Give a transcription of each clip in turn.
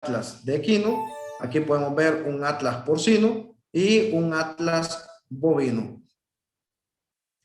atlas de equino. Aquí podemos ver un atlas porcino y un atlas bovino.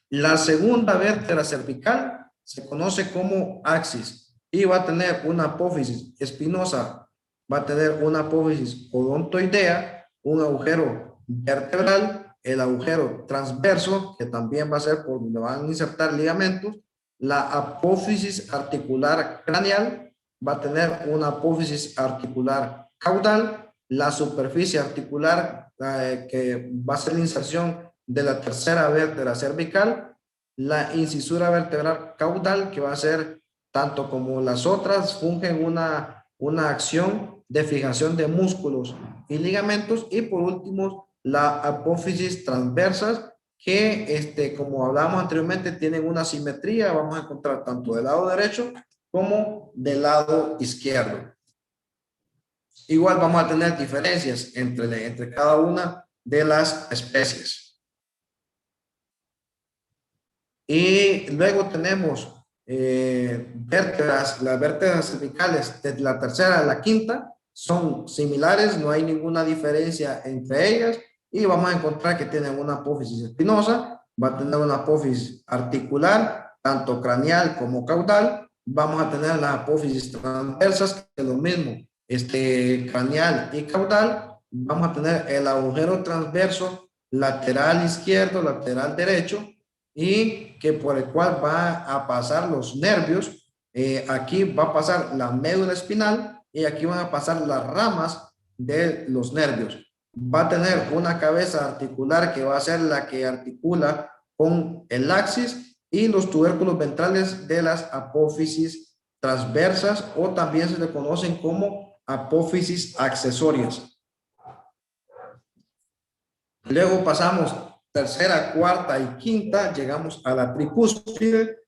La segunda vértebra cervical se conoce como axis y va a tener una apófisis espinosa, va a tener una apófisis odontoidea, un agujero vertebral, el agujero transverso, que también va a ser por donde van a insertar ligamentos, la apófisis articular craneal, va a tener una apófisis articular caudal, la superficie articular que va a ser la inserción de la tercera vértebra cervical, la incisura vertebral caudal, que va a ser tanto como las otras, fungen una acción de fijación de músculos y ligamentos, y por último la apófisis transversas, que como hablamos anteriormente tienen una simetría, vamos a encontrar tanto del lado derecho como del lado izquierdo. Igual vamos a tener diferencias entre cada una de las especies. Y luego tenemos vértebras, las vértebras cervicales desde la tercera a la quinta son similares, no hay ninguna diferencia entre ellas, y vamos a encontrar que tienen una apófisis espinosa, va a tener una apófisis articular, tanto craneal como caudal, vamos a tener las apófisis transversas, que es lo mismo, craneal y caudal, vamos a tener el agujero transverso lateral izquierdo, lateral derecho, y que por el cual va a pasar los nervios. Aquí va a pasar la médula espinal y aquí van a pasar las ramas de los nervios. Va a tener una cabeza articular que va a ser la que articula con el axis, y los tubérculos ventrales de las apófisis transversas, o también se le conocen como apófisis accesorias. Luego pasamos tercera, cuarta y quinta, llegamos a la tricúspide.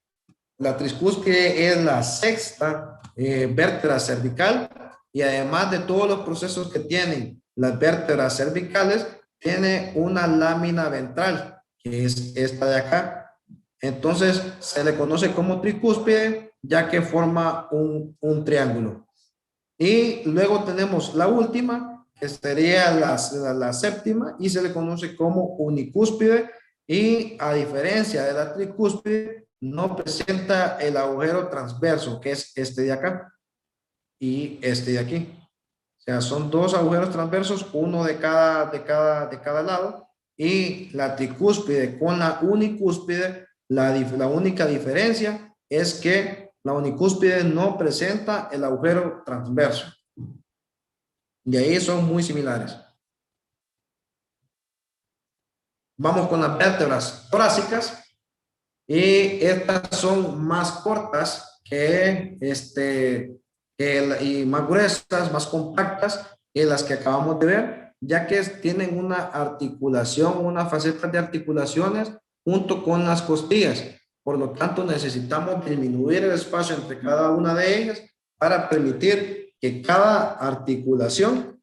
La tricúspide es la sexta vértebra cervical, y además de todos los procesos que tienen las vértebras cervicales, tiene una lámina ventral, que es esta de acá. Entonces se le conoce como tricúspide, ya que forma un triángulo. Y luego tenemos la última, que sería la séptima, y se le conoce como unicúspide, y a diferencia de la tricúspide no presenta el agujero transverso, que es este de acá y este de aquí. O sea, son dos agujeros transversos, uno de cada lado, y la tricúspide con la unicúspide, la única diferencia es que la unicúspide no presenta el agujero transverso. De ahí son muy similares. Vamos con las vértebras torácicas, y estas son más cortas y más gruesas, más compactas que las que acabamos de ver, ya que tienen una articulación, una faceta de articulaciones junto con las costillas. Por lo tanto, necesitamos disminuir el espacio entre cada una de ellas para permitir que cada articulación,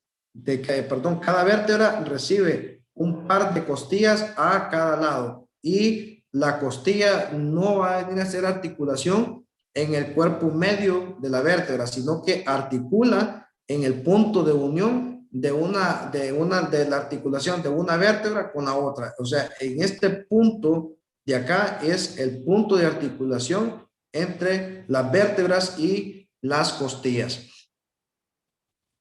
cada vértebra recibe un par de costillas a cada lado, y la costilla no va a venir a hacer articulación en el cuerpo medio de la vértebra, sino que articula en el punto de unión de la articulación de una vértebra con la otra. O sea, en este punto de acá es el punto de articulación entre las vértebras y las costillas.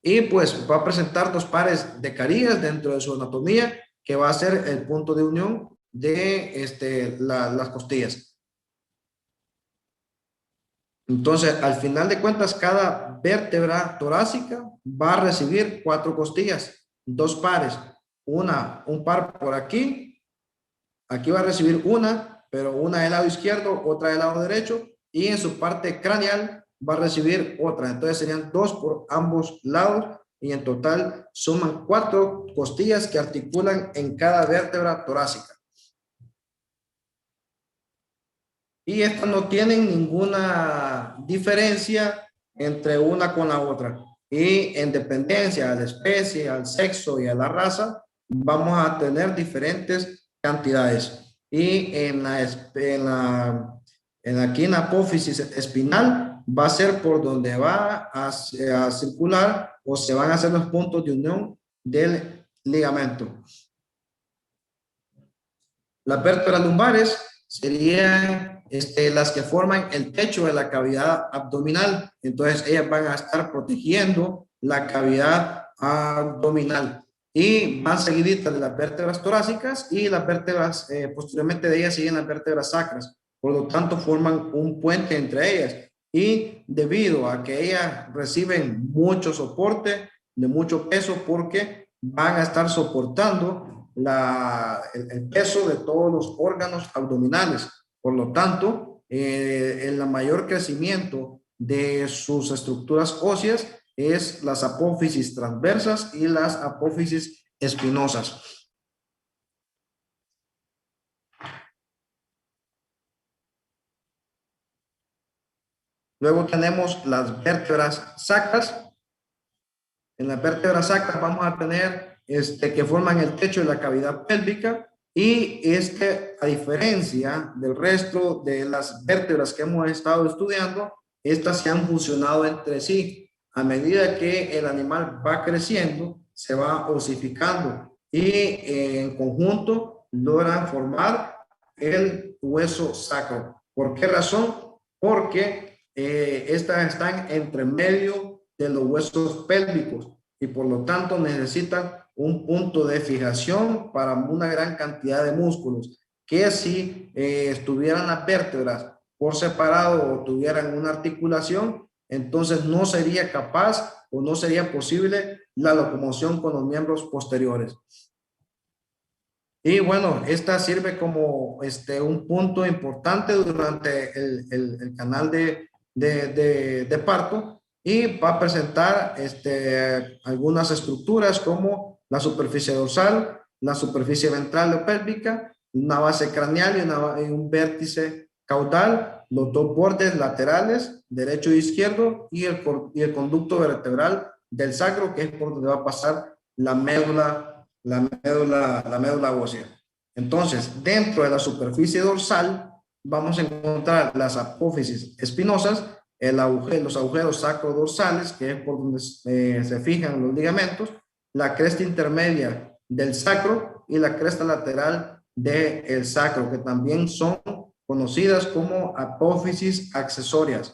Y pues va a presentar dos pares de carillas dentro de su anatomía, que va a ser el punto de unión de las costillas. Entonces, al final de cuentas, cada vértebra torácica va a recibir 4 costillas, 2 pares, un par por aquí va a recibir una, pero una del lado izquierdo, otra del lado derecho, y en su parte craneal va a recibir otra. Entonces serían 2 por ambos lados, y en total suman 4 costillas que articulan en cada vértebra torácica. Y estas no tienen ninguna diferencia entre una con la otra. Y en dependencia a la especie, al sexo y a la raza, vamos a tener diferentes cantidades. Y aquí en la apófisis espinal va a ser por donde va a circular o se van a hacer los puntos de unión del ligamento. Las vértebras lumbares serían las que forman el techo de la cavidad abdominal. Entonces ellas van a estar protegiendo la cavidad abdominal y van seguiditas de las vértebras torácicas, y las vértebras posteriormente de ellas siguen las vértebras sacras. Por lo tanto forman un puente entre ellas, y debido a que ellas reciben mucho soporte, de mucho peso, porque van a estar soportando el peso de todos los órganos abdominales. Por lo tanto, el mayor crecimiento de sus estructuras óseas es las apófisis transversas y las apófisis espinosas. Luego tenemos las vértebras sacras. En las vértebras sacras vamos a tener que forman el techo de la cavidad pélvica, y a diferencia del resto de las vértebras que hemos estado estudiando, estas se han fusionado entre sí. A medida que el animal va creciendo, se va osificando, y en conjunto logran formar el hueso sacro. ¿Por qué razón? Porque estas están entre medio de los huesos pélvicos, y por lo tanto necesitan un punto de fijación para una gran cantidad de músculos, que si estuvieran las vértebras por separado o tuvieran una articulación, entonces no sería capaz o no sería posible la locomoción con los miembros posteriores. Y bueno, esta sirve como un punto importante durante el canal de parto, y va a presentar algunas estructuras como la superficie dorsal, la superficie ventral o pélvica, una base craneal y un vértice caudal, los dos bordes laterales, derecho e izquierdo, y el conducto vertebral del sacro, que es por donde va a pasar la médula ósea. Entonces, dentro de la superficie dorsal vamos a encontrar las apófisis espinosas, los agujeros sacrodorsales, que es por donde se fijan los ligamentos, la cresta intermedia del sacro y la cresta lateral del sacro, que también son conocidas como apófisis accesorias.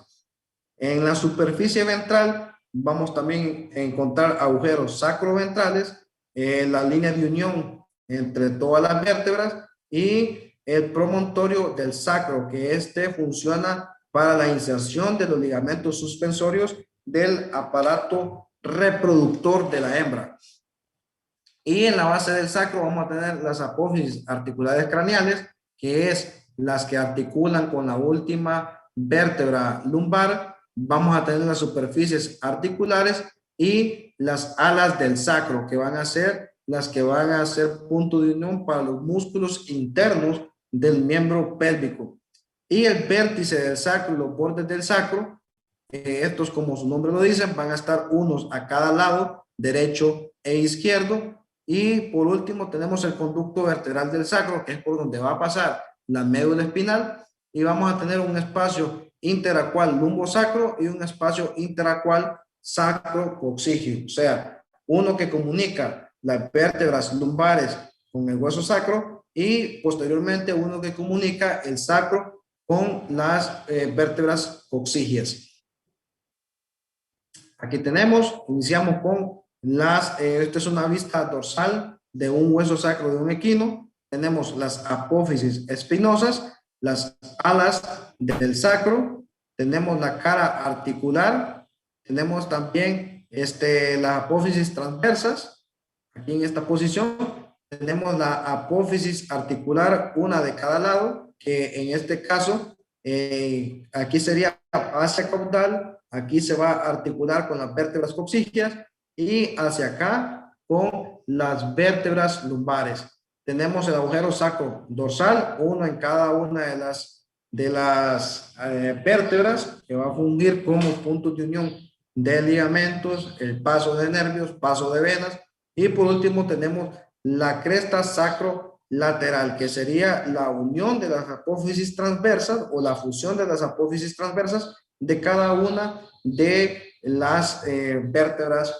En la superficie ventral vamos también a encontrar agujeros sacroventrales, la línea de unión entre todas las vértebras, y el promontorio del sacro, que funciona para la inserción de los ligamentos suspensorios del aparato reproductor de la hembra. Y en la base del sacro vamos a tener las apófisis articulares craneales, que es las que articulan con la última vértebra lumbar. Vamos a tener las superficies articulares y las alas del sacro, que van a ser las que van a ser punto de unión para los músculos internos del miembro pélvico. Y el vértice del sacro y los bordes del sacro, estos, como su nombre lo dice, van a estar unos a cada lado, derecho e izquierdo. Y por último tenemos el conducto vertebral del sacro, que es por donde va a pasar la médula espinal, y vamos a tener un espacio interacual lumbosacro y un espacio interacual sacro-coxígeo, o sea, uno que comunica las vértebras lumbares con el hueso sacro, y posteriormente uno que comunica el sacro con las vértebras coxígeas. Aquí iniciamos con esta es una vista dorsal de un hueso sacro de un equino. Tenemos las apófisis espinosas, las alas del sacro, tenemos la cara articular, tenemos también las apófisis transversas. Aquí en esta posición tenemos la apófisis articular, una de cada lado, que en este caso aquí sería hacia caudal, aquí se va a articular con las vértebras coxígeas, y hacia acá con las vértebras lumbares. Tenemos el agujero sacro dorsal, uno en cada una de las vértebras, que va a fundir como puntos de unión de ligamentos, el paso de nervios, paso de venas, y por último tenemos la cresta sacro-lateral, que sería la unión de las apófisis transversas o la fusión de las apófisis transversas de cada una de las vértebras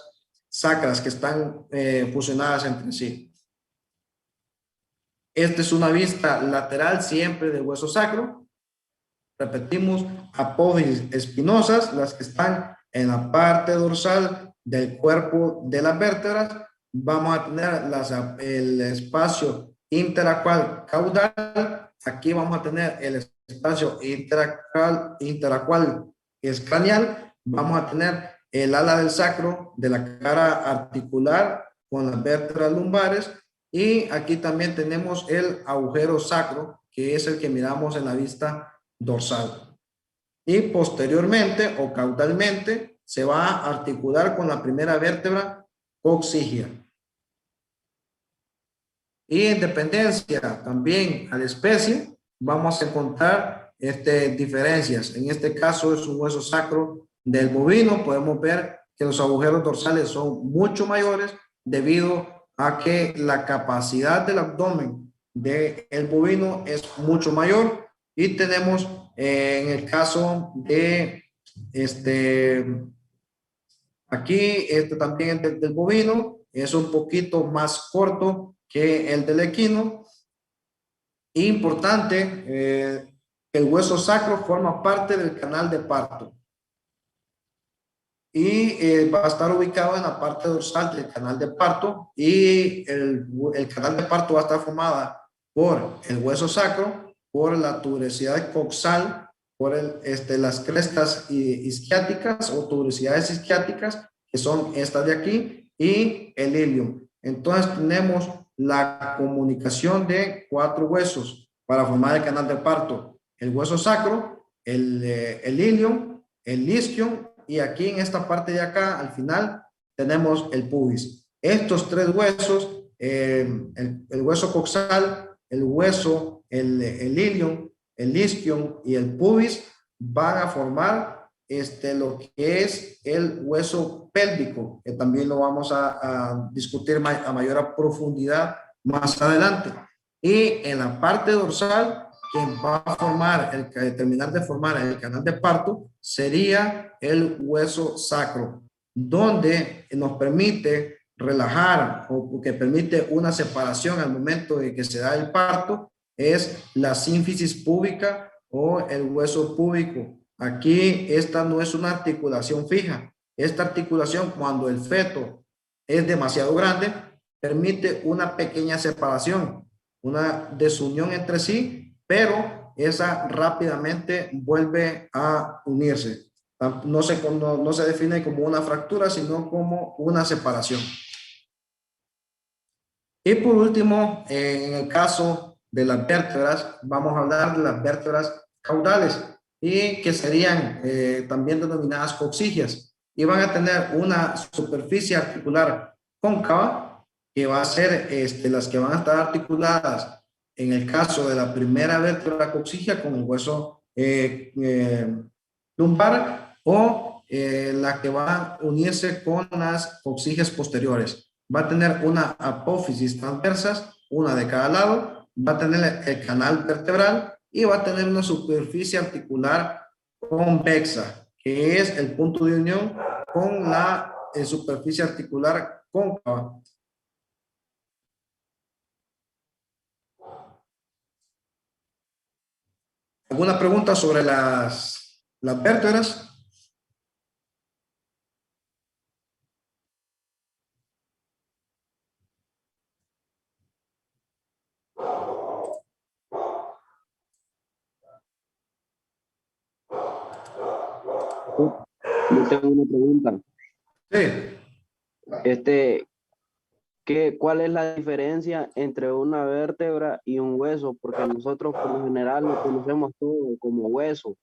sacras que están fusionadas entre sí. Esta es una vista lateral siempre del hueso sacro. Repetimos, apófisis espinosas, las que están en la parte dorsal del cuerpo de las vértebras. Vamos a tener el espacio interacual caudal. Aquí vamos a tener el espacio interacual escranial. Vamos a tener el ala del sacro de la cara articular con las vértebras lumbares. Y aquí también tenemos el agujero sacro, que es el que miramos en la vista dorsal. Y posteriormente o caudalmente se va a articular con la primera vértebra coccygia. Y en dependencia también a la especie, vamos a encontrar diferencias. En este caso es un hueso sacro del bovino. Podemos ver que los agujeros dorsales son mucho mayores debido a que la capacidad del abdomen del bovino es mucho mayor. Y tenemos en el caso de aquí, también del bovino es un poquito más corto que el del equino. Importante, el hueso sacro forma parte del canal de parto y va a estar ubicado en la parte dorsal del canal de parto, y el canal de parto va a estar formada por el hueso sacro, por la tuberosidad coxal, por las crestas isquiáticas o tuberosidades isquiáticas, que son estas de aquí, y el ilium. Entonces tenemos la comunicación de 4 huesos para formar el canal de parto: el hueso sacro, el ilium, el isquion, y aquí en esta parte de acá al final tenemos el pubis. Estos 3 huesos, el hueso coxal, el hueso, el ilium, el isquion y el pubis, van a formar lo que es el hueso pélvico, que también lo vamos a discutir a mayor profundidad más adelante. Y en la parte dorsal, quien va a formar, terminar de formar el canal de parto, sería el hueso sacro, donde nos permite relajar o que permite una separación al momento de que se da el parto, es la sínfisis púbica o el hueso púbico. Aquí esta no es una articulación fija. Esta articulación, cuando el feto es demasiado grande, permite una pequeña separación, una desunión entre sí, pero esa rápidamente vuelve a unirse. No se define como una fractura, sino como una separación. Y por último, en el caso de las vértebras, vamos a hablar de las vértebras caudales, y que serían también denominadas coccygias, y van a tener una superficie articular cóncava, que va a ser las que van a estar articuladas en el caso de la primera vértebra coccygia con el hueso lumbar, o la que va a unirse con las coccygias posteriores. Va a tener una apófisis transversas, una de cada lado, va a tener el canal vertebral y va a tener una superficie articular convexa, que es el punto de unión con la superficie articular cóncava. ¿Alguna pregunta sobre las vértebras? Yo tengo una pregunta. Sí. ¿Cuál es la diferencia entre una vértebra y un hueso? Porque nosotros por lo general lo conocemos todo como hueso.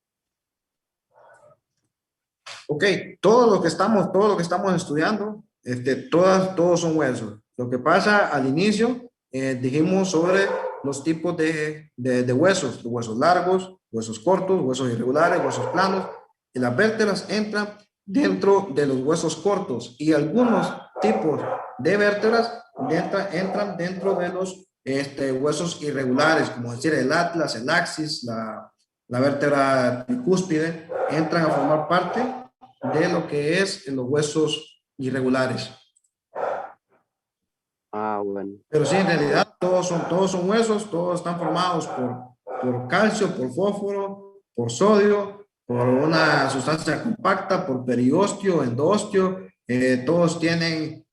Ok, todo lo que estamos estudiando, todos son huesos. Lo que pasa al inicio, dijimos sobre los tipos de huesos largos, huesos cortos, huesos irregulares, huesos planos, y las vértebras entran dentro de los huesos cortos, y algunos tipos de vértebras entran dentro de los huesos irregulares, como decir el atlas, el axis, la vértebra tricúspide, entran a formar parte de lo que es los huesos irregulares. Ah, bueno. Pero sí, en realidad todos son huesos, todos están formados por calcio, por fósforo, por sodio, por una sustancia compacta, por periósteo, endostio. Todos tienen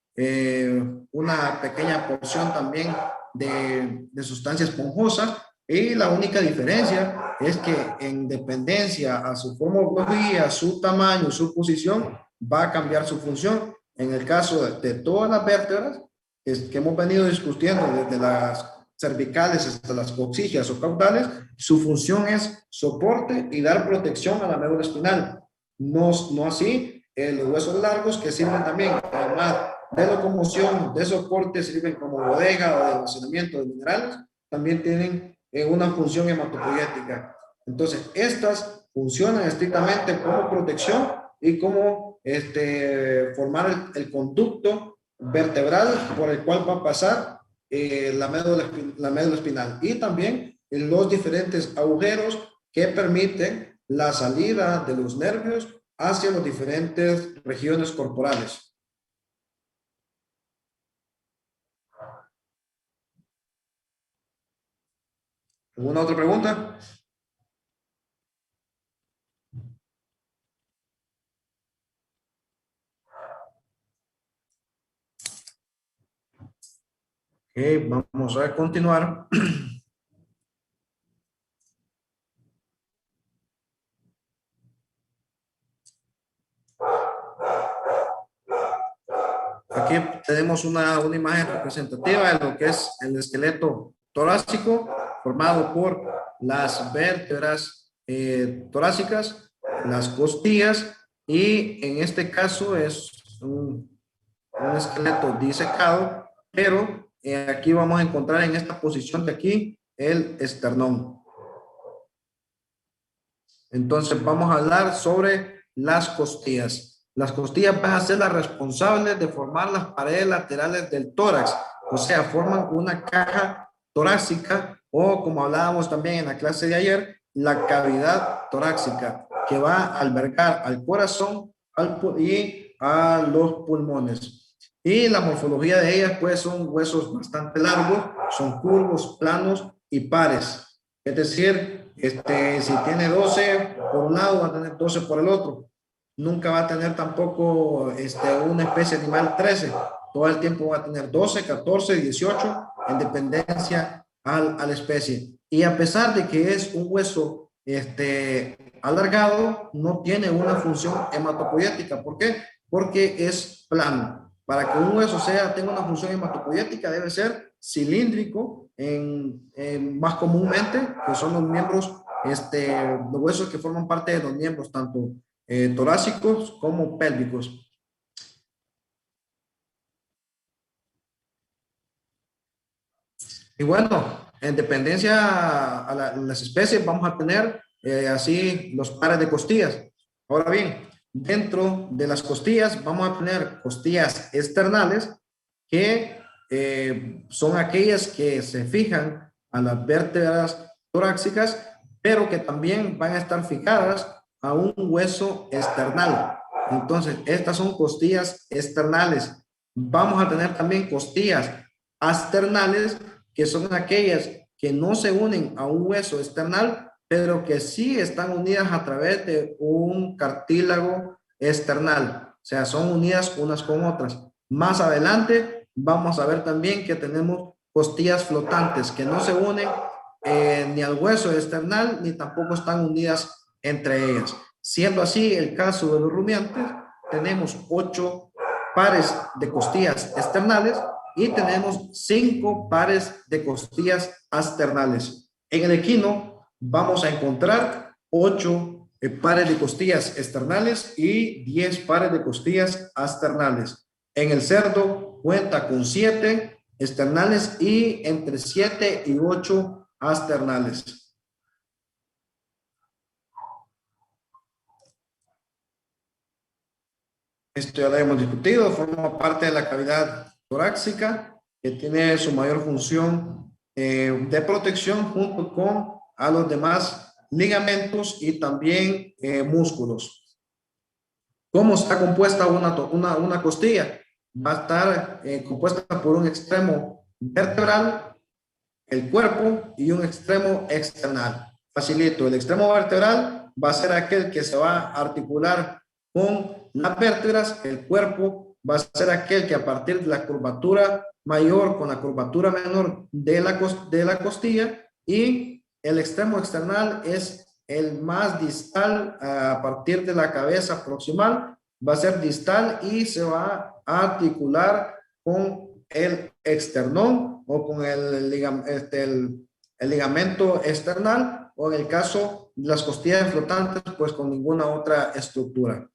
una pequeña porción también de sustancia esponjosa. Y la única diferencia es que en dependencia a su morfología, su tamaño, su posición, va a cambiar su función. En el caso de todas las vértebras, que hemos venido discutiendo desde las cervicales hasta las coxígeas o caudales, su función es soporte y dar protección a la médula espinal. No así los huesos largos, que sirven también, además de locomoción, de soporte, sirven como bodega o de almacenamiento de minerales, también tienen una función hematopoyética. Entonces, estas funcionan estrictamente como protección y como formar el conducto vertebral por el cual va a pasar la médula espinal, y también en los diferentes agujeros que permiten la salida de los nervios hacia las diferentes regiones corporales. ¿Alguna otra pregunta? Ok, vamos a continuar. Aquí tenemos una imagen representativa de lo que es el esqueleto torácico, formado por las vértebras torácicas, las costillas, y en este caso es un esqueleto disecado, pero aquí vamos a encontrar en esta posición de aquí el esternón. Entonces vamos a hablar sobre las costillas. Las costillas van a ser las responsables de formar las paredes laterales del tórax, o sea, forman una caja torácica, o como hablábamos también en la clase de ayer, la cavidad torácica, que va a albergar al corazón y a los pulmones. Y la morfología de ellas, pues, son huesos bastante largos, son curvos, planos y pares. Es decir, si tiene 12 por un lado, va a tener 12 por el otro. Nunca va a tener tampoco una especie animal 13. Todo el tiempo va a tener 12, 14, 18 en dependencia a la especie. Y a pesar de que es un hueso alargado, no tiene una función hematopoyética. ¿Por qué? Porque es plano. Para que un hueso tenga una función hematopoyética, debe ser cilíndrico más comúnmente, que son los miembros, los huesos que forman parte de los miembros, tanto torácicos como pélvicos. Y bueno, en dependencia a las especies, vamos a tener así los pares de costillas. Ahora bien, dentro de las costillas vamos a tener costillas externales, que son aquellas que se fijan a las vértebras torácicas, pero que también van a estar fijadas a un hueso external. Entonces, estas son costillas externales. Vamos a tener también costillas asternales, que son aquellas que no se unen a un hueso external, pero que sí están unidas a través de un cartílago external. O sea, son unidas unas con otras. Más adelante vamos a ver también que tenemos costillas flotantes, que no se unen ni al hueso external, ni tampoco están unidas entre ellas. Siendo así el caso de los rumiantes, tenemos 8 pares de costillas externales y tenemos 5 pares de costillas asternales. En el equino vamos a encontrar 8 pares de costillas externales y 10 pares de costillas asternales. En el cerdo cuenta con 7 externales y entre 7 y 8 asternales. Esto ya lo hemos discutido, forma parte de la cavidad torácica, que tiene su mayor función de protección junto con a los demás ligamentos y también músculos. ¿Cómo está compuesta una costilla? va a estar compuesta por un extremo vertebral, el cuerpo, y un extremo external. Facilito, el extremo vertebral va a ser aquel que se va a articular con las vértebras, el cuerpo va a ser aquel que a partir de la curvatura mayor con la curvatura menor de la costilla, y el extremo external es el más distal a partir de la cabeza proximal, va a ser distal y se va a articular con el esternón o con el ligamento external, o en el caso de las costillas flotantes, pues con ninguna otra estructura.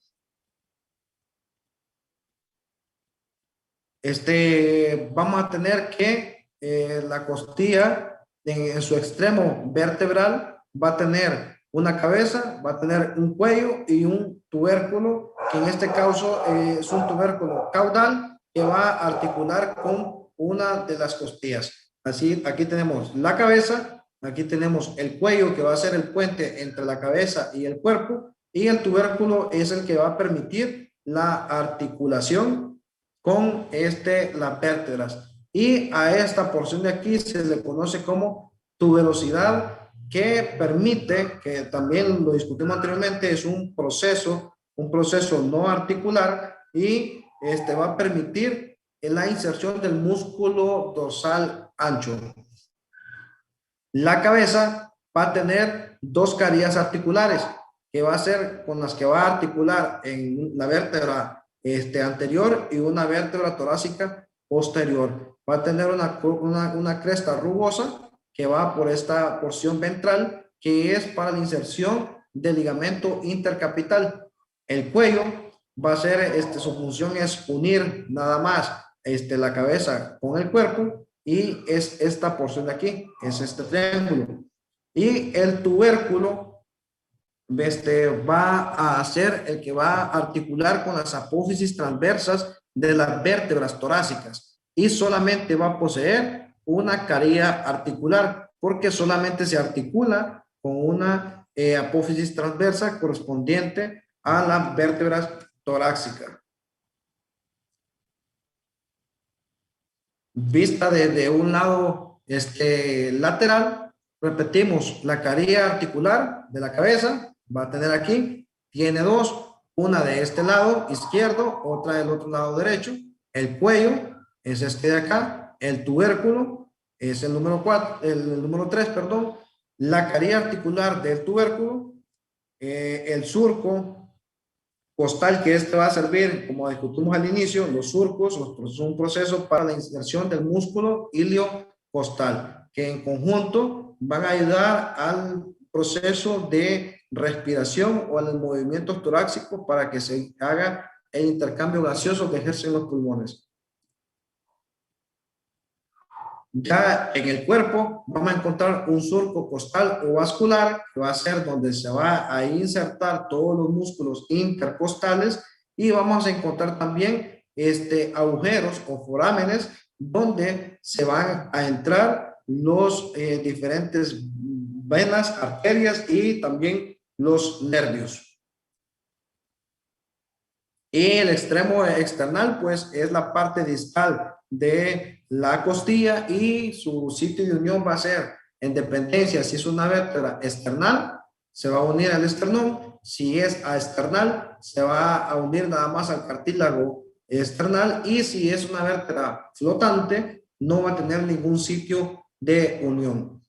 Vamos a tener que la costilla en su extremo vertebral va a tener una cabeza, va a tener un cuello y un tubérculo, que en este caso es un tubérculo caudal que va a articular con una de las costillas. Así, aquí tenemos la cabeza, aquí tenemos el cuello que va a ser el puente entre la cabeza y el cuerpo, y el tubérculo es el que va a permitir la articulación con las vértebras. Y a esta porción de aquí se le conoce como tuberosidad, que permite, que también lo discutimos anteriormente, es un proceso no articular, y va a permitir la inserción del músculo dorsal ancho. La cabeza va a tener dos carillas articulares, que va a ser con las que va a articular en la vértebra anterior y una vértebra torácica posterior. Va a tener una cresta rugosa que va por esta porción ventral, que es para la inserción del ligamento intercapital. El cuello va a ser, su función es unir nada más la cabeza con el cuerpo, y es esta porción de aquí, es este triángulo. Y el tubérculo va a ser el que va a articular con las apófisis transversas de las vértebras torácicas, y solamente va a poseer una carilla articular, porque solamente se articula con una apófisis transversa correspondiente a las vértebras torácicas. Vista desde un lado lateral, repetimos, la carilla articular de la cabeza va a tener aquí, tiene dos, una de este lado izquierdo, otra del otro lado derecho. El cuello es de acá, el tubérculo es el número 4, el número 3, perdón, la carilla articular del tubérculo, el surco costal, que va a servir, como discutimos al inicio, los surcos son un proceso para la inserción del músculo iliocostal, que en conjunto van a ayudar al proceso de respiración o al movimiento torácico, para que se haga el intercambio gaseoso que ejercen los pulmones. Ya en el cuerpo vamos a encontrar un surco costal o vascular, que va a ser donde se va a insertar todos los músculos intercostales, y vamos a encontrar también agujeros o forámenes, donde se van a entrar los diferentes venas, arterias y también los nervios. Y el extremo external, pues, es la parte distal de la costilla, y su sitio de unión va a ser en dependencia. Si es una vértebra external, se va a unir al esternón. Si es aesternal, se va a unir nada más al cartílago external. Y si es una vértebra flotante, no va a tener ningún sitio de unión.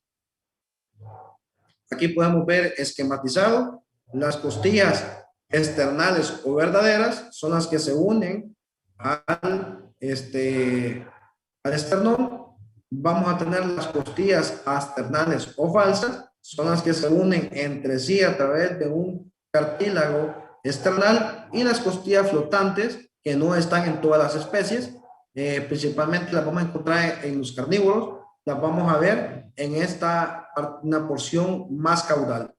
Aquí podemos ver esquematizado las costillas externales o verdaderas, son las que se unen al esternón. Vamos a tener las costillas asternales o falsas, son las que se unen entre sí a través de un cartílago external, y las costillas flotantes, que no están en todas las especies, principalmente las vamos a encontrar en los carnívoros, las vamos a ver en una porción más caudal.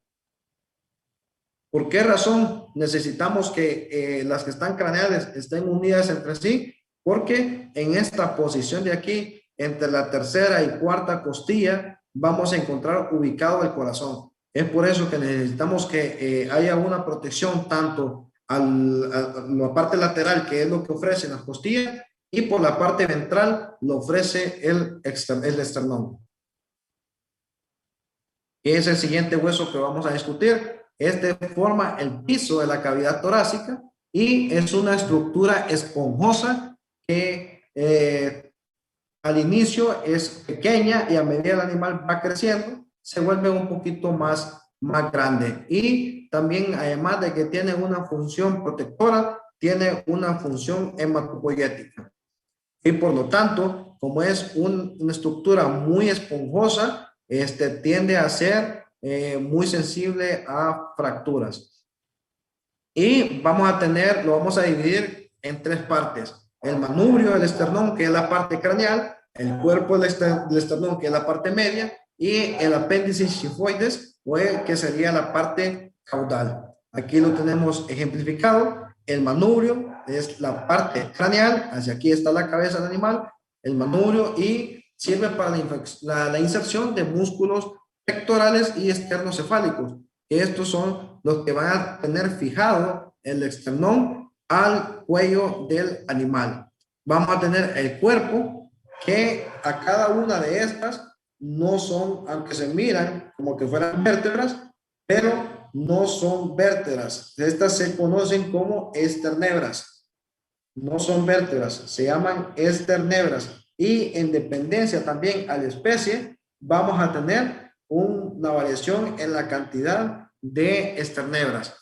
¿Por qué razón necesitamos que las que están craneales estén unidas entre sí? Porque en esta posición de aquí, entre la tercera y cuarta costilla, vamos a encontrar ubicado el corazón. Es por eso que necesitamos que haya una protección tanto a la parte lateral, que es lo que ofrecen las costillas, y por la parte ventral lo ofrece el esternón. Es el siguiente hueso que vamos a discutir. Este forma el piso de la cavidad torácica y es una estructura esponjosa que al inicio es pequeña y a medida el animal va creciendo se vuelve un poquito más grande. Y también, además de que tiene una función protectora, tiene una función hematopoyética. Y por lo tanto, como es una estructura muy esponjosa, tiende a ser muy sensible a fracturas. Y lo vamos a dividir en tres partes. El manubrio del esternón, que es la parte craneal, el cuerpo del esternón, que es la parte media, y el apéndice xifoides, que sería la parte caudal. Aquí lo tenemos ejemplificado. El manubrio es la parte craneal, hacia aquí está la cabeza del animal, el manubrio, y sirve para la inserción de músculos pectorales y esternocefálicos. Estos son los que van a tener fijado el esternón al cuello del animal. Vamos a tener el cuerpo, que a cada una de estas no son, aunque se miran como que fueran vértebras, pero no son vértebras. Estas se conocen como esternebras. No son vértebras, se llaman esternebras. Y en dependencia también a la especie, vamos a tener una variación en la cantidad de esternebras.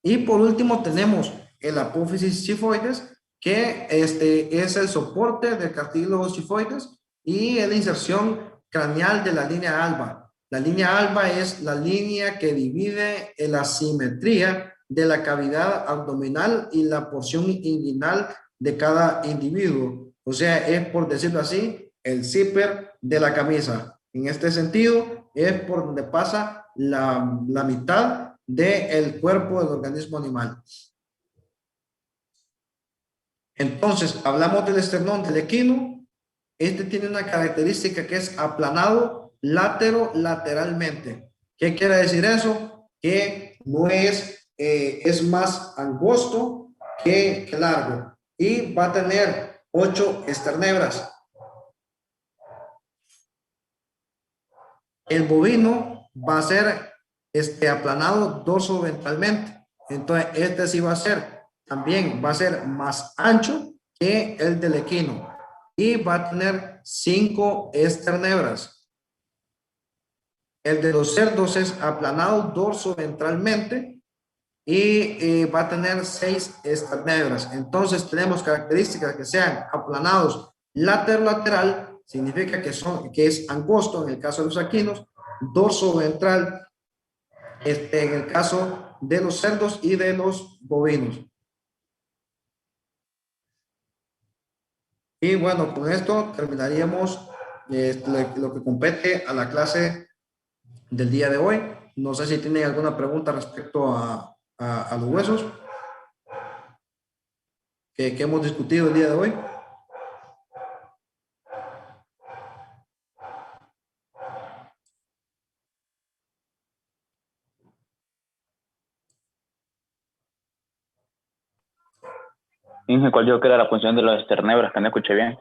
Y por último tenemos el apófisis xifoides, que es el soporte del cartílago xifoides y es la inserción craneal de la línea alba. La línea alba es la línea que divide la simetría de la cavidad abdominal y la porción inguinal de cada individuo. O sea, es, por decirlo así, el zipper de la camisa. En este sentido, es por donde pasa la mitad del cuerpo del organismo animal. Entonces, hablamos del esternón del equino. Este tiene una característica que es aplanado lateralmente. ¿Qué quiere decir eso? Que no es más angosto que largo. Y va a tener 8 esternebras. El bovino va a ser aplanado dorsoventralmente. Entonces, sí va a ser, también va a ser más ancho que el del equino. Y va a tener 5 esternebras. El de los cerdos es aplanado dorsoventralmente y va a tener 6 esternebras. Entonces tenemos características que sean aplanados lateral, significa que es angosto en el caso de los equinos, dorsoventral en el caso de los cerdos y de los bovinos. Y bueno, con esto terminaríamos lo que compete a la clase del día de hoy. No sé si tienen alguna pregunta respecto a los huesos que hemos discutido el día de hoy. Inge, ¿cuál yo creo que era la función de los esternebras? Que no escuché bien.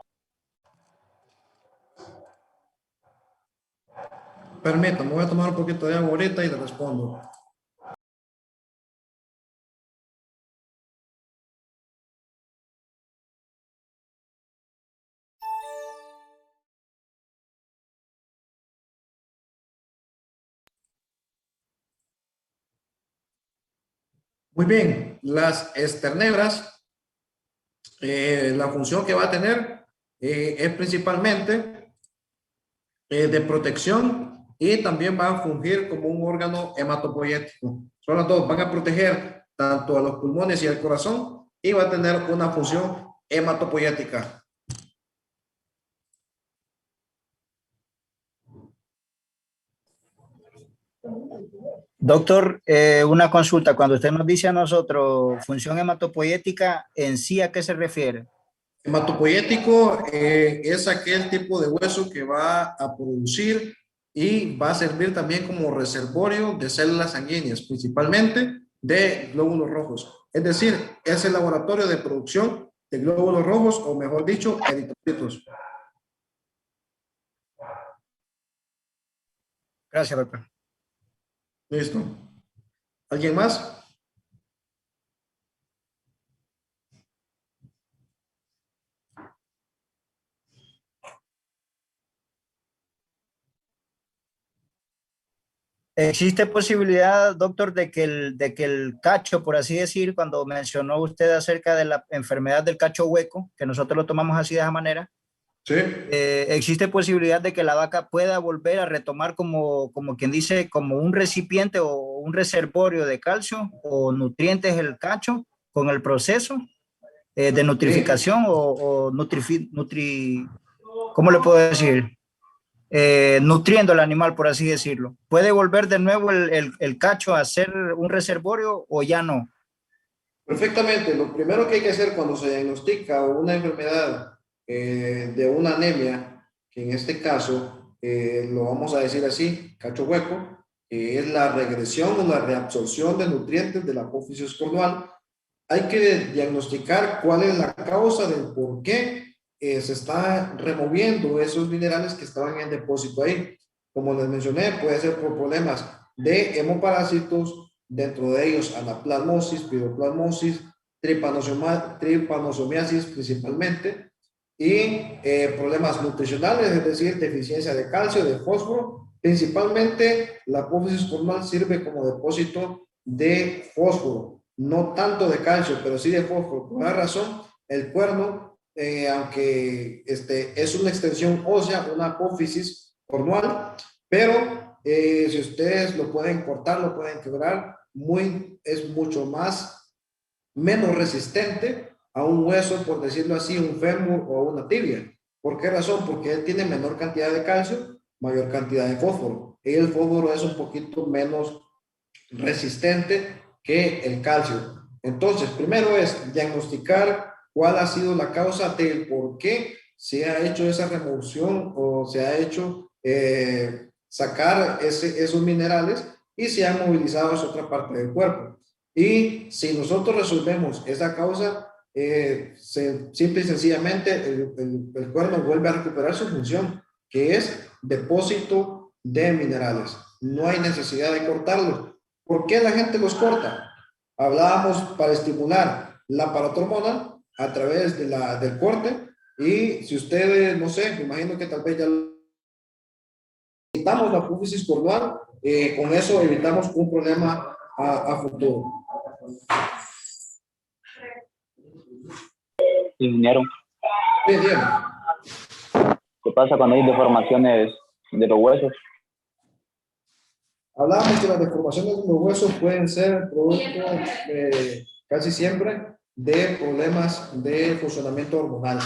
Permítame, voy a tomar un poquito de agua ahorita y le respondo. Muy bien, las esternebras, la función que va a tener es principalmente de protección y también va a fungir como un órgano hematopoyético. Son las dos, van a proteger tanto a los pulmones y al corazón y va a tener una función hematopoyética. Doctor, una consulta. Cuando usted nos dice a nosotros función hematopoyética, ¿en sí a qué se refiere? Hematopoyético es aquel tipo de hueso que va a producir y va a servir también como reservorio de células sanguíneas, principalmente de glóbulos rojos. Es decir, es el laboratorio de producción de glóbulos rojos, o mejor dicho, eritrocitos. Gracias, doctor. Listo. ¿Alguien más? ¿Existe posibilidad, doctor, de que el cacho, por así decir, cuando mencionó usted acerca de la enfermedad del cacho hueco, que nosotros lo tomamos así de esa manera, Sí. existe posibilidad de que la vaca pueda volver a retomar como quien dice, como un recipiente o un reservorio de calcio o nutrientes el cacho con el proceso de nutrificación ¿cómo le puedo decir? Nutriendo al animal, por así decirlo. ¿Puede volver de nuevo el cacho a ser un reservorio o ya no? Perfectamente. Lo primero que hay que hacer cuando se diagnostica una enfermedad de una anemia, que en este caso lo vamos a decir así, cacho hueco, es la regresión o la reabsorción de nutrientes de la apófisis cornual. Hay que diagnosticar cuál es la causa del por qué se está removiendo esos minerales que estaban en depósito ahí. Como les mencioné, puede ser por problemas de hemoparásitos, dentro de ellos anaplasmosis, piroplasmosis, tripanosomiasis principalmente, y problemas nutricionales, es decir, deficiencia de calcio, de fósforo. Principalmente la apófisis cornual sirve como depósito de fósforo, no tanto de calcio, pero sí de fósforo. Por la razón, el cuerno, aunque es una extensión ósea, una apófisis cornual, pero si ustedes lo pueden cortar, lo pueden quebrar, es mucho menos resistente a un hueso, por decirlo así, un fémur o una tibia. ¿Por qué razón? Porque él tiene menor cantidad de calcio, mayor cantidad de fósforo. Y el fósforo es un poquito menos resistente que el calcio. Entonces, primero es diagnosticar cuál ha sido la causa del por qué se ha hecho esa remoción o se ha hecho sacar esos minerales y se han movilizado a esa otra parte del cuerpo. Y si nosotros resolvemos esa causa, simple y sencillamente el cuerno vuelve a recuperar su función, que es depósito de minerales. No hay necesidad de cortarlos. ¿Por qué la gente los corta? Hablábamos para estimular la paratormona a través del corte, y si ustedes, no sé, me imagino que tal vez ya quitamos la apófisis cornual, con eso evitamos un problema a futuro. Ingeniero, Sí, bien. ¿qué pasa cuando hay deformaciones de los huesos? Hablábamos que las deformaciones de los huesos pueden ser producto casi siempre de problemas de funcionamiento hormonal,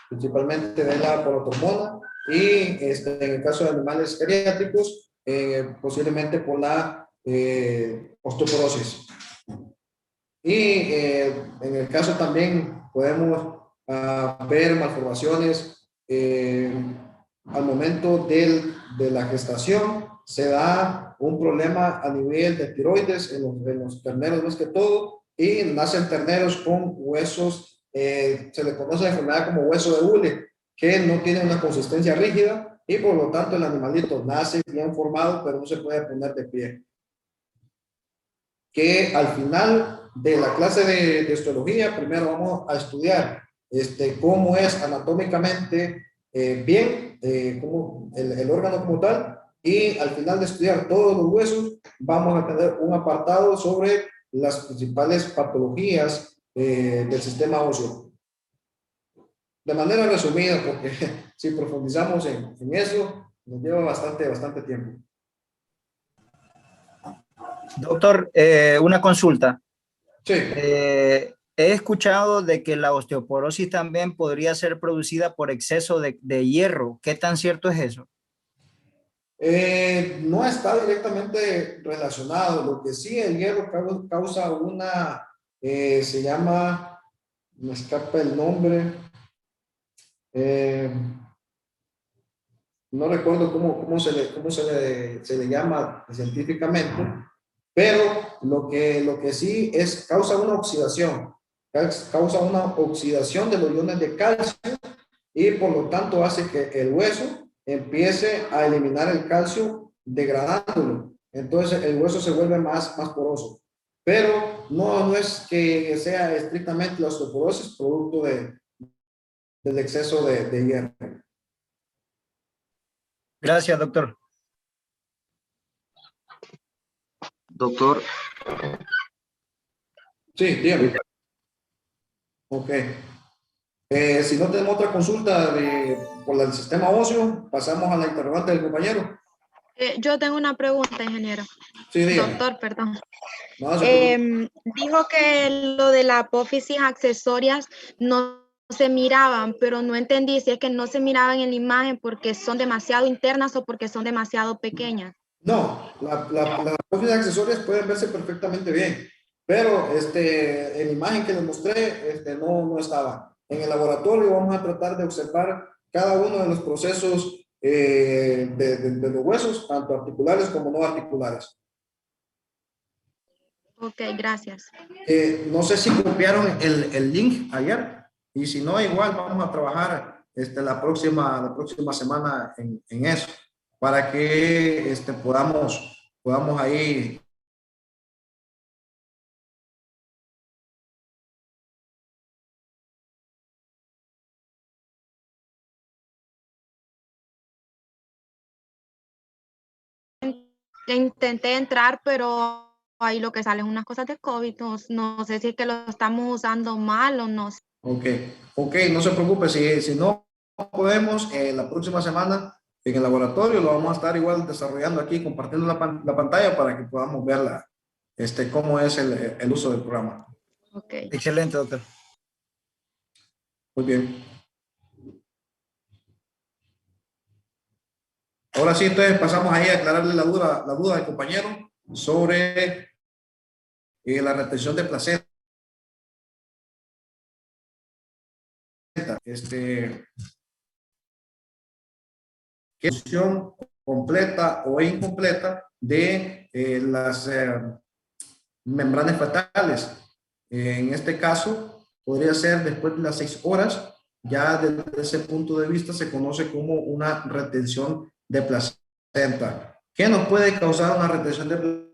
principalmente de la parotormona, y en el caso de animales geriátricos, posiblemente por la osteoporosis. Y en el caso también podemos ver malformaciones al momento de la gestación. Se da un problema a nivel de tiroides en los terneros más que todo, y nacen terneros con huesos, se le conoce la enfermedad como hueso de hule, que no tiene una consistencia rígida, y por lo tanto el animalito nace bien formado, pero no se puede poner de pie. Que al final de la clase de histología, primero vamos a estudiar cómo es anatómicamente bien, como el órgano como tal, y al final de estudiar todos los huesos, vamos a tener un apartado sobre las principales patologías del sistema óseo. De manera resumida, porque si profundizamos en eso, nos lleva bastante tiempo. Doctor, una consulta. Sí. He escuchado de que la osteoporosis también podría ser producida por exceso de hierro. ¿Qué tan cierto es eso? No está directamente relacionado. Lo que sí, el hierro causa una, se llama, me escapa el nombre, no recuerdo cómo se le llama científicamente, pero lo que sí causa una oxidación. causa una oxidación de los iones de calcio y por lo tanto hace que el hueso empiece a eliminar el calcio degradándolo. Entonces el hueso se vuelve más poroso. Pero no es que sea estrictamente la osteoporosis producto del exceso de hierro. Gracias, doctor. Doctor, Sí, dígame. Ok. Si no tenemos otra consulta por el sistema óseo, pasamos a la interrogante del compañero. Yo tengo una pregunta, ingeniero. Sí, dígame. Doctor, perdón. No, se preocupe. Dijo que lo de la apófisis accesorias no se miraban, pero no entendí si es que no se miraban en la imagen porque son demasiado internas o porque son demasiado pequeñas. No, las apófisis accesorias pueden verse perfectamente bien, pero en la imagen que les mostré no estaba. En el laboratorio vamos a tratar de observar cada uno de los procesos de los huesos, tanto articulares como no articulares. Ok, gracias. No sé si copiaron el link ayer, y si no, igual vamos a trabajar la próxima semana en eso, para que podamos ahí Intenté entrar, pero ahí lo que salen unas cosas de COVID. No sé si es que lo estamos usando mal o no. Ok, no se preocupe, si no podemos, la próxima semana en el laboratorio lo vamos a estar igual desarrollando aquí, compartiendo la pantalla para que podamos verla, cómo es el uso del programa. Ok. Excelente, doctor. Muy bien. Ahora sí, entonces pasamos ahí a aclararle la duda al compañero sobre la retención de placenta. ¿Qué función completa o incompleta de las membranas fetales? En este caso, podría ser después de las 6 horas. Ya desde ese punto de vista se conoce como una retención de placenta. ¿Qué nos puede causar una retención de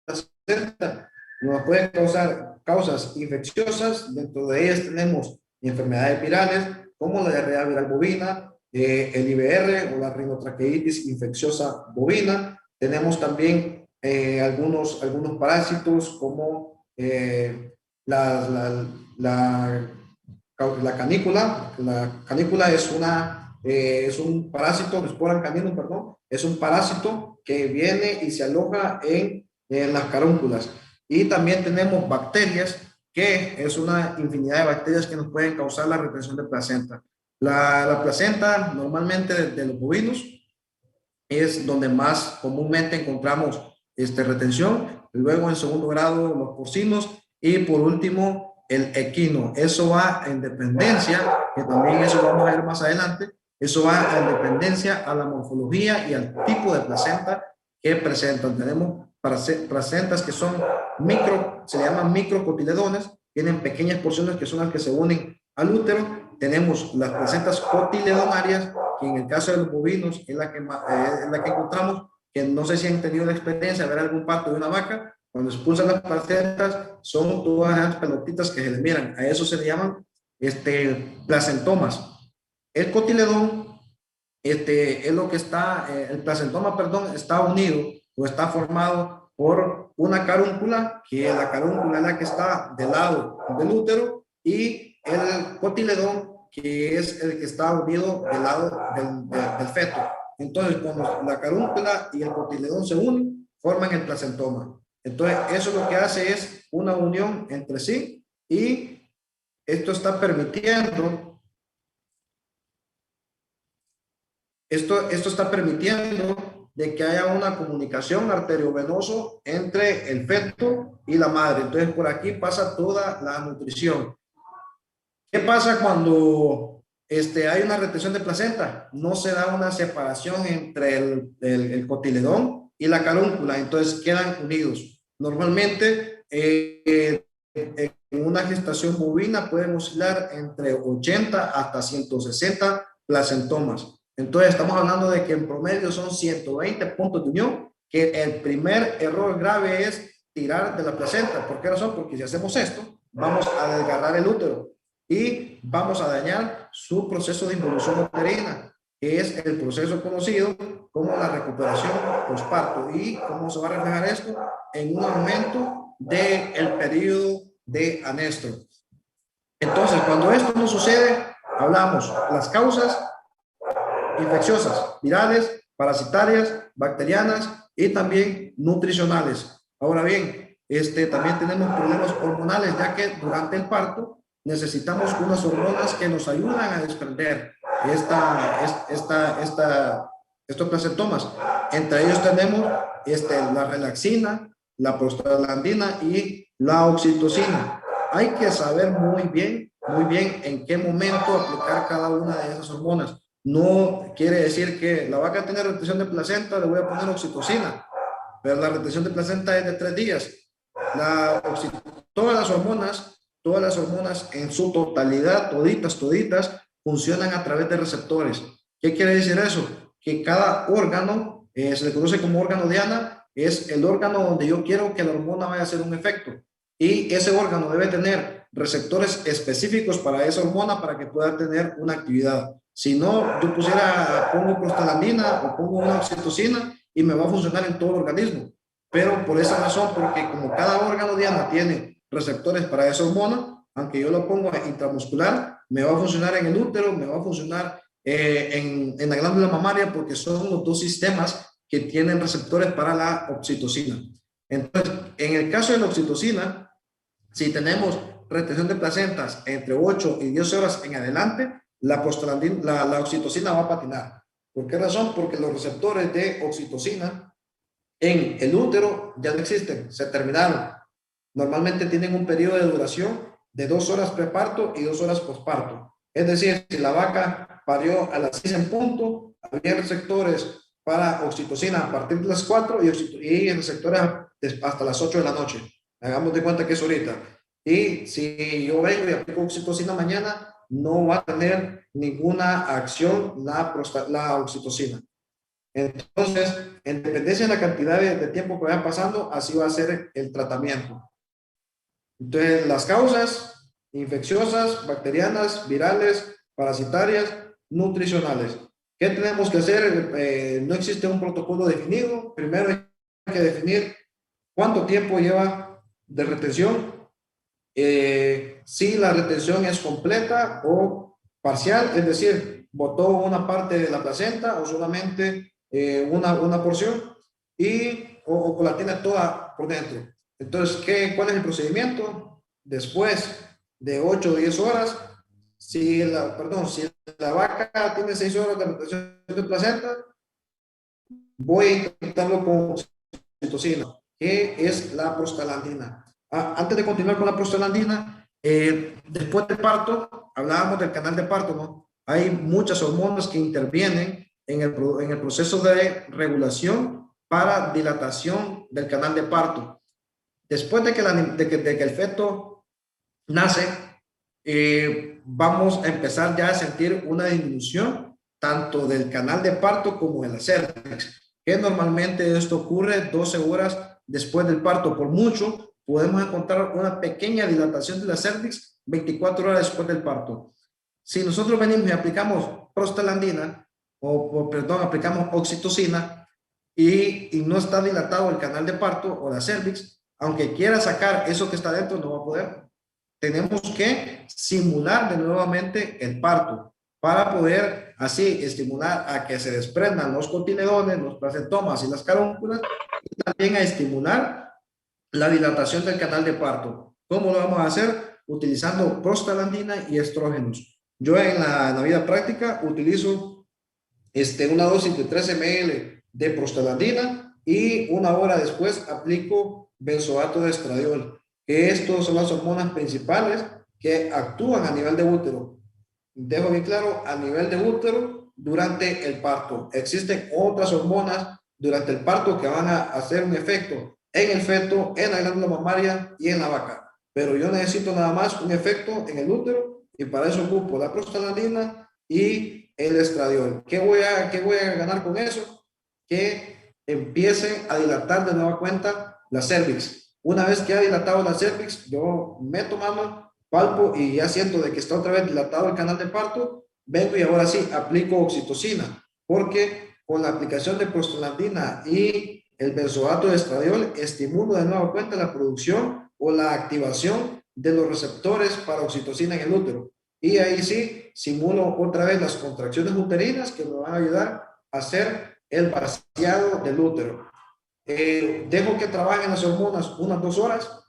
placenta? Nos puede causar causas infecciosas. Dentro de ellas tenemos enfermedades virales como la diarrea viral bovina, el IBR o la rinotraqueitis infecciosa bovina. Tenemos también algunos parásitos como la canícula. La canícula es un parásito, Sporan caninum, perdón, es un parásito que viene y se aloja en las carúnculas. Y también tenemos bacterias, que es una infinidad de bacterias que nos pueden causar la retención de placenta. La placenta normalmente de los bovinos es donde más comúnmente encontramos retención. Luego en segundo grado los porcinos y por último el equino. Eso va en dependencia, que también eso lo vamos a ver más adelante, eso va en dependencia a la morfología y al tipo de placenta que presentan. Tenemos placentas que son se le llaman microcotiledones, tienen pequeñas porciones que son las que se unen al útero. Tenemos las placentas cotiledonarias, que en el caso de los bovinos es la que encontramos, que no sé si han tenido la experiencia de ver algún parto de una vaca. Cuando expulsan las placentas, son todas las pelotitas que se le miran. A eso se le llaman placentomas. El cotiledón es lo que está, el placentoma, perdón, está unido o está formado por una carúncula, que la carúncula es la que está del lado del útero, y el cotiledón, que es el que está unido del lado del feto. Entonces, cuando la carúncula y el cotiledón se unen, forman el placentoma. Entonces, eso lo que hace es una unión entre sí, y esto está permitiendo de que haya una comunicación arteriovenoso entre el feto y la madre. Entonces, por aquí pasa toda la nutrición. ¿Qué pasa cuando hay una retención de placenta? No se da una separación entre el cotiledón y la carúncula, entonces quedan unidos. Normalmente en una gestación bovina pueden oscilar entre 80 hasta 160 placentomas. Entonces estamos hablando de que en promedio son 120 puntos de unión, que el primer error grave es tirar de la placenta. ¿Por qué razón? Porque si hacemos esto, vamos a desgarrar el útero y vamos a dañar su proceso de involución uterina, que es el proceso conocido como la recuperación postparto. ¿Y cómo se va a reflejar esto? En un aumento del periodo de anestro. Entonces, cuando esto no sucede, hablamos las causas infecciosas, virales, parasitarias, bacterianas y también nutricionales. Ahora bien, también tenemos problemas hormonales, ya que durante el parto necesitamos unas hormonas que nos ayudan a desprender estos placentomas. Entre ellos tenemos la relaxina, la prostaglandina y la oxitocina. Hay que saber muy bien en qué momento aplicar cada una de esas hormonas. No quiere decir que la vaca tiene retención de placenta, le voy a poner oxitocina, pero la retención de placenta es de 3 días. Todas las hormonas en su totalidad, toditas, funcionan a través de receptores. ¿Qué quiere decir eso? Que cada órgano, se le conoce como órgano diana, es el órgano donde yo quiero que la hormona vaya a hacer un efecto. Y ese órgano debe tener receptores específicos para esa hormona para que pueda tener una actividad. Si no, yo pongo prostaglandina o pongo una oxitocina y me va a funcionar en todo el organismo. Pero por esa razón, porque como cada órgano diana tiene receptores para esa hormona, aunque yo lo pongo intramuscular, me va a funcionar en el útero, me va a funcionar en la glándula mamaria, porque son los dos sistemas que tienen receptores para la oxitocina. Entonces, en el caso de la oxitocina, si tenemos retención de placentas entre 8 y 10 horas en adelante, la oxitocina va a patinar. ¿Por qué razón? Porque los receptores de oxitocina en el útero ya no existen, se terminaron. Normalmente tienen un periodo de duración de 2 horas preparto y 2 horas posparto. Es decir, si la vaca parió a las 6 en punto, había receptores para oxitocina a partir de las 4 y receptores hasta las 8 de la noche. Hagamos de cuenta que es ahorita. Y si yo vengo y aplico oxitocina mañana, no va a tener ninguna acción la oxitocina. Entonces, en dependencia de la cantidad de tiempo que vaya pasando, así va a ser el tratamiento. Entonces, las causas infecciosas, bacterianas, virales, parasitarias, nutricionales. ¿Qué tenemos que hacer? No existe un protocolo definido. Primero hay que definir cuánto tiempo lleva de retención. Si la retención es completa o parcial, es decir, botó una parte de la placenta o solamente una porción o la tiene toda por dentro. Entonces, ¿cuál es el procedimiento? Después de 8 o 10 horas, si la vaca tiene 6 horas de retención de placenta, voy a intentarlo con oxitocina, que es la prostaglandina. Antes de continuar con la prostaglandina, después del parto, hablábamos del canal de parto, ¿no? Hay muchas hormonas que intervienen en el proceso de regulación para dilatación del canal de parto. Después de que el feto nace, vamos a empezar ya a sentir una disminución tanto del canal de parto como de la cervix, que normalmente esto ocurre 12 horas después del parto. Por mucho, podemos encontrar una pequeña dilatación de la cervix 24 horas después del parto. Si nosotros venimos y aplicamos prostaglandina, aplicamos oxitocina y no está dilatado el canal de parto o la cervix, aunque quiera sacar eso que está dentro, no va a poder. Tenemos que simular de nuevamente el parto para poder así estimular a que se desprendan los cotiledones, los placentomas y las carúnculas, y también a estimular la dilatación del canal de parto. ¿Cómo lo vamos a hacer? Utilizando prostaglandina y estrógenos. Yo en la vida práctica utilizo una dosis de 3 ml de prostaglandina y una hora después aplico benzoato de estradiol, que estos son las hormonas principales que actúan a nivel de útero. Dejo bien claro, a nivel de útero durante el parto. Existen otras hormonas durante el parto que van a hacer un efecto en el feto, en la glándula mamaria y en la vaca. pero yo necesito nada más un efecto en el útero y para eso ocupo la prostaglandina y el estradiol. ¿Qué voy a ganar con eso? Que empiece a dilatar de nueva cuenta la cervix. Una vez que ha dilatado la cervix, yo meto mano, palpo y ya siento de que está otra vez dilatado el canal de parto, vengo y ahora sí aplico oxitocina, porque con la aplicación de prostaglandina y el benzoato de estradiol estimulo de nueva cuenta la producción o la activación de los receptores para oxitocina en el útero. Y ahí sí simulo otra vez las contracciones uterinas que me van a ayudar a hacer el vaciado del útero. Dejo que trabajen las hormonas unas 2 horas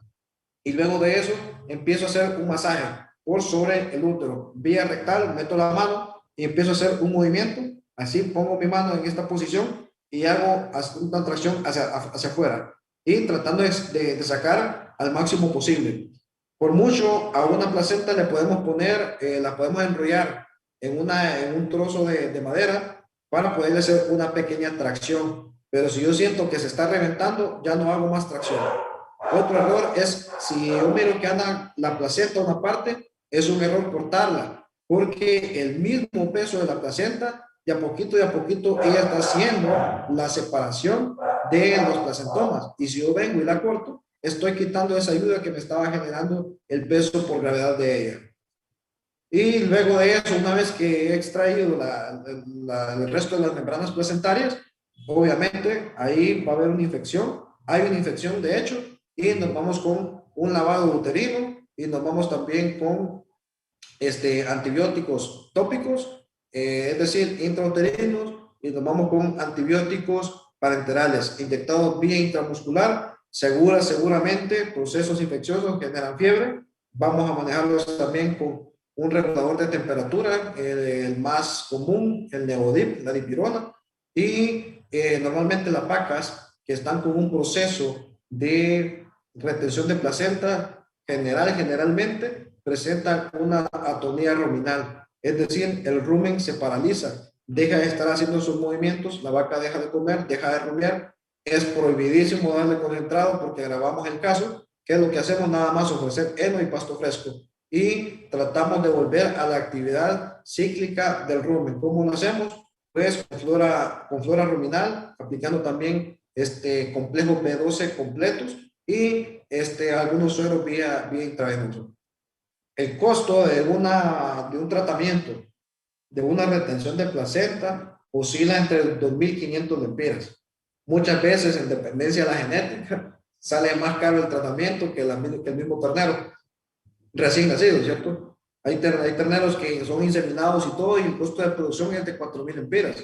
y luego de eso empiezo a hacer un masaje por sobre el útero. Vía rectal, meto la mano y empiezo a hacer un movimiento. Así pongo mi mano en esta posición y hago una tracción hacia afuera y tratando de sacar al máximo posible. Por mucho, a una placenta le podemos poner, la podemos enrollar en un trozo de madera para poderle hacer una pequeña tracción. Pero si yo siento que se está reventando, ya no hago más tracción. Otro error es, si yo miro que anda la placenta una parte, es un error cortarla, porque el mismo peso de la placenta, de a poquito, ella está haciendo la separación de los placentomas. Y si yo vengo y la corto, estoy quitando esa ayuda que me estaba generando el peso por gravedad de ella. Y luego de eso, una vez que he extraído el resto de las membranas placentarias, obviamente ahí va a haber una infección. Hay una infección de hecho y nos vamos con un lavado uterino y nos vamos también con antibióticos tópicos, es decir, intrauterinos, y nos vamos con antibióticos parenterales inyectados vía intramuscular. Seguramente procesos infecciosos generan fiebre. Vamos a manejarlos también con un regulador de temperatura, el más común, el Neodip, la dipirona, y normalmente las vacas que están con un proceso de retención de placenta generalmente presentan una atonía ruminal, es decir, el rumen se paraliza, deja de estar haciendo sus movimientos, la vaca deja de comer, deja de rumiar. Es prohibidísimo darle concentrado porque grabamos el caso, que es lo que hacemos, nada más ofrecer heno y pasto fresco y tratamos de volver a la actividad cíclica del rumen. ¿Cómo lo hacemos? Pues con flora ruminal, aplicando también complejo B12 completos y algunos sueros vía intravenoso. El costo de un tratamiento de una retención de placenta oscila entre 2.500 lempiras. Muchas veces, en dependencia de la genética, sale más caro el tratamiento que el mismo ternero recién nacido, ¿cierto? Hay terneros que son inseminados y todo, y el costo de producción es de 4.000 lempiras.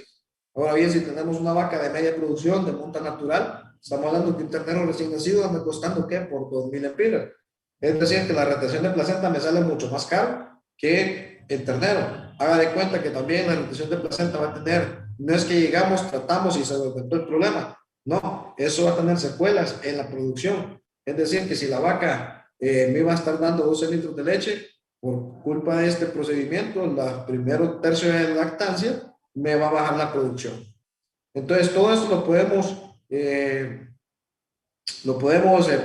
Ahora bien, si tenemos una vaca de media producción, de monta natural, estamos hablando que un ternero recién nacido anda costando, ¿qué? Por 2.000 lempiras. Es decir, que la retención de placenta me sale mucho más caro que el ternero. Haga de cuenta que también la retención de placenta va a tener, no es que llegamos, tratamos y se resolvió el problema. No, eso va a tener secuelas en la producción. Es decir, que si la vaca me iba a estar dando 12 litros de leche, por culpa de este procedimiento, el primero tercio de lactancia, me va a bajar la producción. Entonces, todo esto lo podemos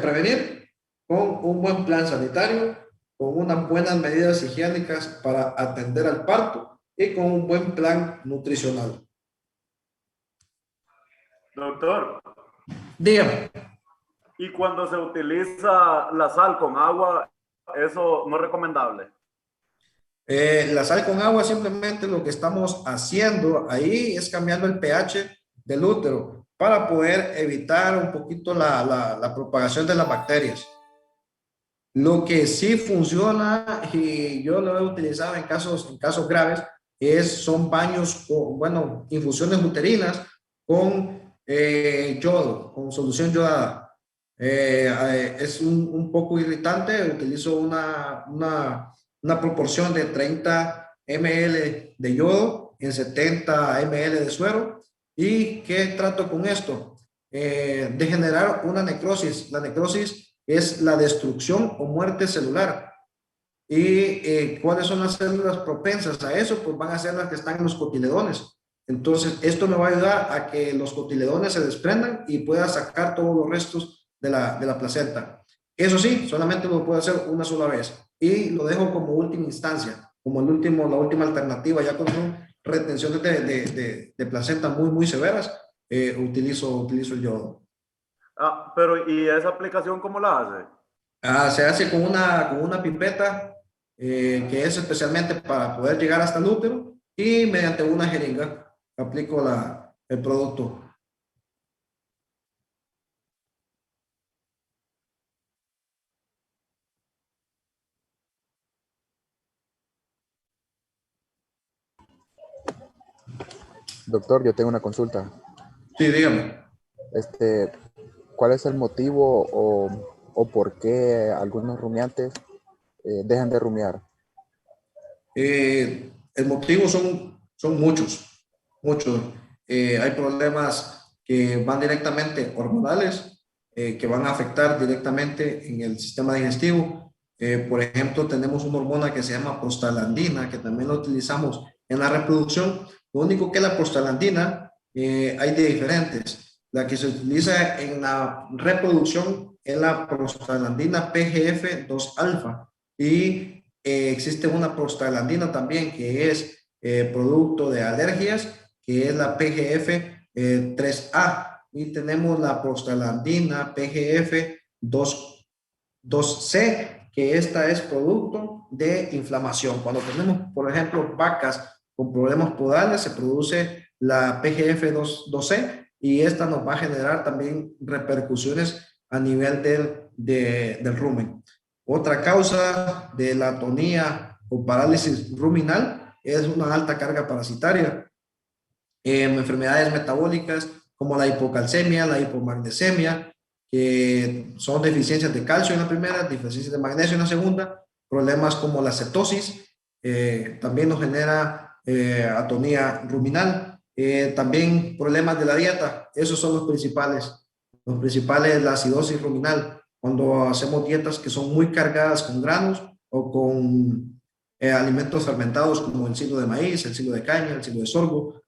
prevenir con un buen plan sanitario, con unas buenas medidas higiénicas para atender al parto y con un buen plan nutricional. Doctor. Dígame. Y cuando se utiliza la sal con agua, ¿eso no es recomendable? La sal con agua, simplemente lo que estamos haciendo ahí es cambiando el pH del útero para poder evitar un poquito la propagación de las bacterias. Lo que sí funciona, y yo lo he utilizado en casos graves, son baños, infusiones uterinas con yodo, con solución yodada. Es un poco irritante. Utilizo una proporción de 30 ml de yodo en 70 ml de suero. ¿Y qué trato con esto? De generar una necrosis. La necrosis es la destrucción o muerte celular. ¿Y cuáles son las células propensas a eso? Pues van a ser las que están en los cotiledones. Entonces, esto me va a ayudar a que los cotiledones se desprendan y pueda sacar todos los restos de la placenta. Eso sí, solamente lo puedo hacer una sola vez y lo dejo como última instancia, como la última alternativa, ya con retenciones de placenta muy severas, utilizo el yodo. Ah, pero ¿y esa aplicación cómo la hace? Se hace con una pipeta que es especialmente para poder llegar hasta el útero y mediante una jeringa aplico el producto. Doctor, yo tengo una consulta. Sí, dígame. ¿Cuál es el motivo o por qué algunos rumiantes dejan de rumiar? El motivo son muchos. Hay problemas que van directamente hormonales, que van a afectar directamente en el sistema digestivo. Por ejemplo, tenemos una hormona que se llama prostaglandina, que también la utilizamos en la reproducción. Lo único que la prostaglandina hay de diferentes. La que se utiliza en la reproducción es la prostaglandina PGF2-alfa y existe una prostaglandina también que es producto de alergias, que es la PGF3A, y tenemos la prostaglandina PGF2C, que esta es producto de inflamación. Cuando tenemos, por ejemplo, vacas con problemas podales, se produce la PGF2C y esta nos va a generar también repercusiones a nivel del rumen. Otra causa de la atonía o parálisis ruminal es una alta carga parasitaria. Enfermedades metabólicas como la hipocalcemia, la hipomagnesemia, que son deficiencias de calcio en la primera, deficiencias de magnesio en la segunda, problemas como la cetosis, también nos genera atonía ruminal, también problemas de la dieta, esos son los principales, la acidosis ruminal, cuando hacemos dietas que son muy cargadas con granos o con alimentos fermentados como el silo de maíz, el silo de caña, el silo de sorgo.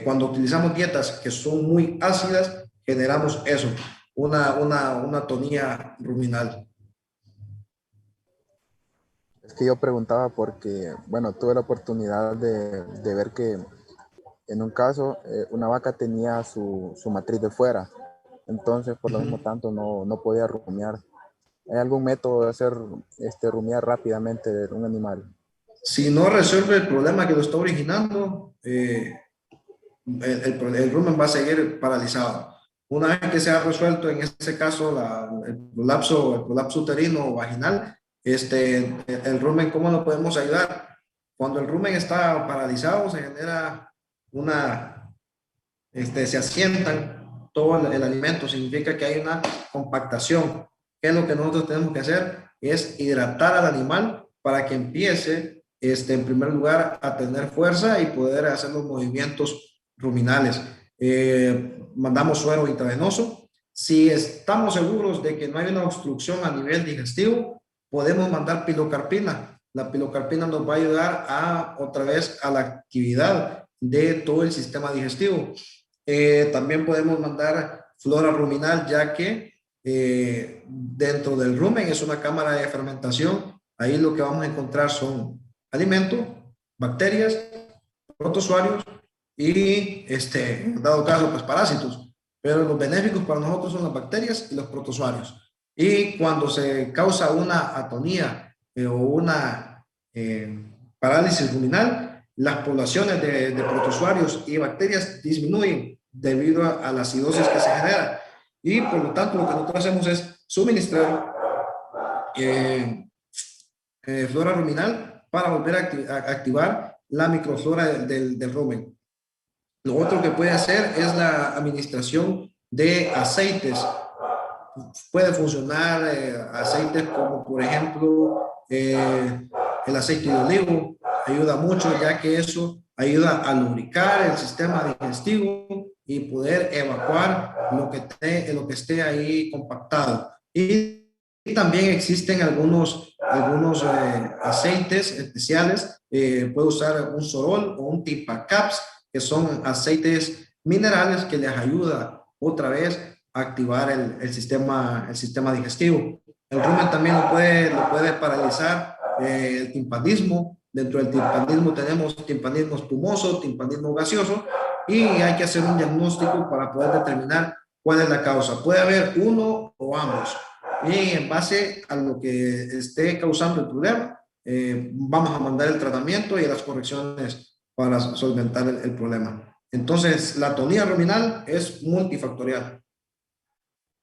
Cuando utilizamos dietas que son muy ácidas, generamos eso, una atonía ruminal. Es que yo preguntaba porque, bueno, tuve la oportunidad de ver que en un caso una vaca tenía su matriz de fuera, entonces por lo mismo tanto no podía rumiar. ¿Hay algún método de hacer rumiar rápidamente de un animal? Si no resuelve el problema que lo está originando, el rumen va a seguir paralizado. Una vez que se ha resuelto, en este caso, el prolapso uterino o vaginal, el rumen, ¿cómo lo podemos ayudar? Cuando el rumen está paralizado, se genera se asientan todo el alimento, significa que hay una compactación. ¿Qué es lo que nosotros tenemos que hacer? Es hidratar al animal para que empiece, en primer lugar, a tener fuerza y poder hacer los movimientos ruminales. Mandamos suero intravenoso. Si estamos seguros de que no hay una obstrucción a nivel digestivo, podemos mandar pilocarpina. La pilocarpina nos va a ayudar otra vez a la actividad de todo el sistema digestivo. También podemos mandar flora ruminal, ya que dentro del rumen es una cámara de fermentación. Ahí lo que vamos a encontrar son alimentos, bacterias, protozoarios y, en dado caso, pues parásitos. Pero los benéficos para nosotros son las bacterias y los protozoarios. Y cuando se causa una atonía o una parálisis ruminal, las poblaciones de protozoarios y bacterias disminuyen debido a la acidosis que se genera. Y por lo tanto, lo que nosotros hacemos es suministrar flora ruminal para volver a activar la microflora del rumen. Lo otro que puede hacer es la administración de aceites. Puede funcionar aceites como, por ejemplo, el aceite de olivo. Ayuda mucho, ya que eso ayuda a lubricar el sistema digestivo y poder evacuar lo que esté ahí compactado. Y también existen algunos aceites especiales. Puede usar un Sorol o un Tipacaps, que son aceites minerales que les ayuda otra vez a activar el sistema digestivo. El rumen también lo puede paralizar el timpanismo. Dentro del timpanismo tenemos timpanismo espumoso, timpanismo gaseoso, y hay que hacer un diagnóstico para poder determinar cuál es la causa. Puede haber uno o ambos. Y en base a lo que esté causando el problema, vamos a mandar el tratamiento y las correcciones para solventar el problema. Entonces, la atonía ruminal es multifactorial.